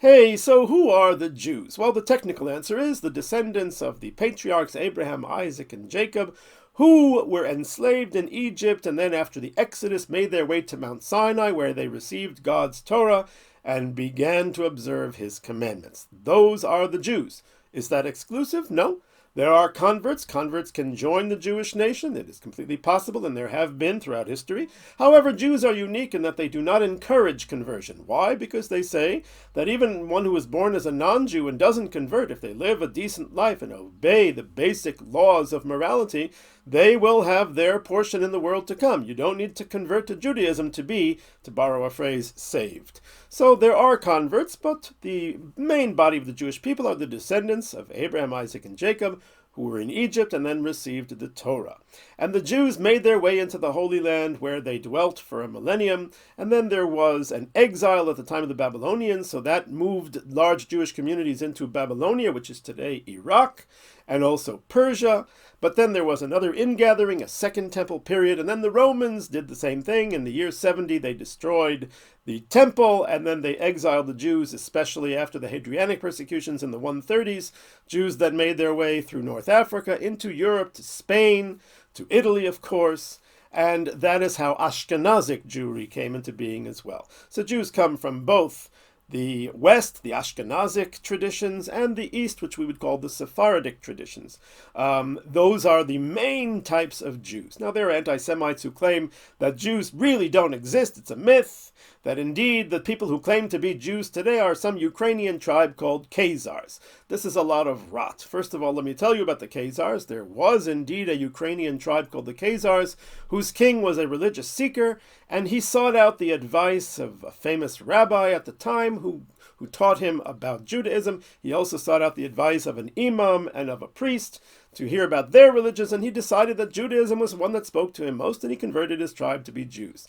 Hey, so who are the Jews? Well, the technical answer is the descendants of the patriarchs Abraham, Isaac, and Jacob, who were enslaved in Egypt and then, after the Exodus, made their way to Mount Sinai, where they received God's Torah and began to observe his commandments. Those are the Jews. Is that exclusive? No. There are converts. Converts can join the Jewish nation. It is completely possible, and there have been throughout history. However, Jews are unique in that they do not encourage conversion. Why? Because they say that even one who is born as a non-Jew and doesn't convert, if they live a decent life and obey the basic laws of morality, they will have their portion in the world to come. You don't need to convert to Judaism to be, to borrow a phrase, saved. So there are converts, but the main body of the Jewish people are the descendants of Abraham, Isaac, and Jacob, who were in Egypt and then received the Torah. And the Jews made their way into the Holy Land, where they dwelt for a millennium, and then there was an exile at the time of the Babylonians, so that moved large Jewish communities into Babylonia, which is today Iraq, and also Persia. But then there was another ingathering, a second temple period, and then the Romans did the same thing. In the year 70, they destroyed the temple, and then they exiled the Jews, especially after the Hadrianic persecutions in the 130s. Jews that made their way through North Africa, into Europe, to Spain, to Italy, of course. And that is how Ashkenazic Jewry came into being as well. So Jews come from both the West, the Ashkenazic traditions, and the East, which we would call the Sephardic traditions. Those are the main types of Jews. Now, there are anti-Semites who claim that Jews really don't exist. It's a myth. That indeed the people who claim to be Jews today are some Ukrainian tribe called Khazars. This is a lot of rot. First of all, let me tell you about the Khazars. There was indeed a Ukrainian tribe called the Khazars, whose king was a religious seeker, and he sought out the advice of a famous rabbi at the time who taught him about Judaism. He also sought out the advice of an imam and of a priest to hear about their religions, and he decided that Judaism was one that spoke to him most, and he converted his tribe to be Jews.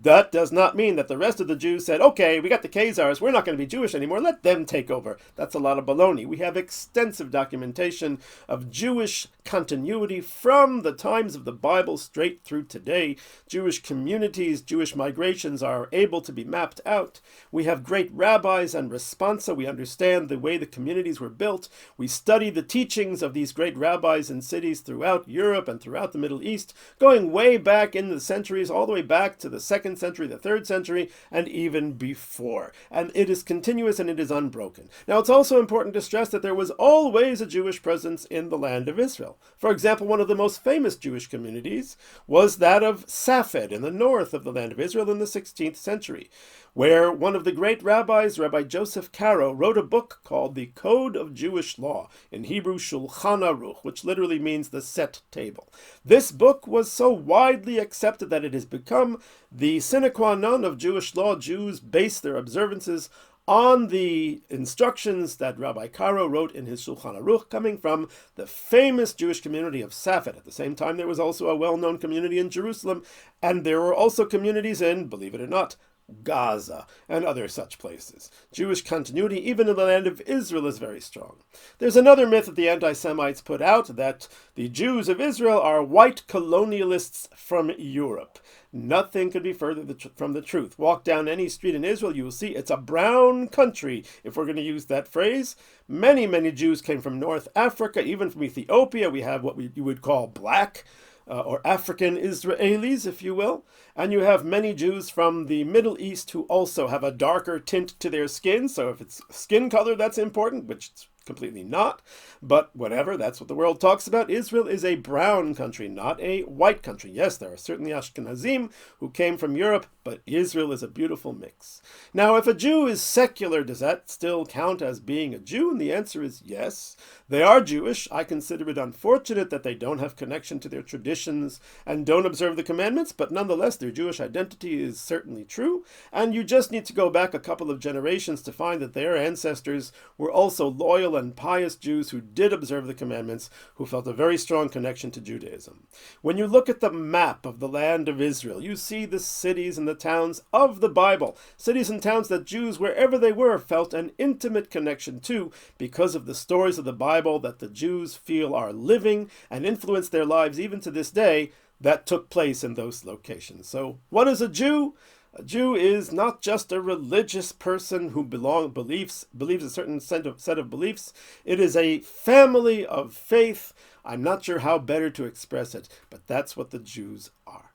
That does not mean that the rest of the Jews said, okay, we got the Khazars, we're not going to be Jewish anymore, let them take over. That's a lot of baloney. We have extensive documentation of Jewish continuity from the times of the Bible straight through today. Jewish communities, Jewish migrations are able to be mapped out. We have great rabbis and responsa. We understand the way the communities were built. We study the teachings of these great rabbis in cities throughout Europe and throughout the Middle East, going way back in the centuries, all the way back to the 2nd century, the 3rd century, and even before. And it is continuous and it is unbroken. Now, it's also important to stress that there was always a Jewish presence in the land of Israel. For example, one of the most famous Jewish communities was that of Safed in the north of the land of Israel in the 16th century, where one of the great rabbis, Rabbi Joseph Caro, wrote a book called The Code of Jewish Law, in Hebrew Shulchan Aruch, which literally means the set table. This book was so widely accepted that it has become the sine qua non of Jewish law. Jews base their observances on the instructions that Rabbi Caro wrote in his Shulchan Aruch, coming from the famous Jewish community of Safed. At the same time, there was also a well-known community in Jerusalem, and there were also communities in, believe it or not, Gaza, and other such places. Jewish continuity, even in the land of Israel, is very strong. There's another myth that the anti-Semites put out, that the Jews of Israel are white colonialists from Europe. Nothing could be further from the truth. Walk down any street in Israel, you will see it's a brown country, if we're going to use that phrase. Many, many Jews came from North Africa, even from Ethiopia. We have what you would call black, or African Israelis, if you will. And you have many Jews from the Middle East who also have a darker tint to their skin. So if it's skin color that's important, which it's completely not, but whatever, that's what the world talks about. Israel is a brown country, not a white country. Yes, there are certainly Ashkenazim who came from Europe, but Israel is a beautiful mix. Now, if a Jew is secular, does that still count as being a Jew? And the answer is yes. They are Jewish. I consider it unfortunate that they don't have connection to their traditions and don't observe the commandments, but nonetheless, their Jewish identity is certainly true. And you just need to go back a couple of generations to find that their ancestors were also loyal and pious Jews who did observe the commandments, who felt a very strong connection to Judaism. When you look at the map of the land of Israel, you see the cities and the towns of the Bible, cities and towns that Jews, wherever they were, felt an intimate connection to because of the stories of the Bible that the Jews feel are living and influence their lives even to this day, that took place in those locations. So what is a Jew? A Jew is not just a religious person who believes a certain set of beliefs. It is a family of faith. I'm not sure how better to express it, but that's what the Jews are.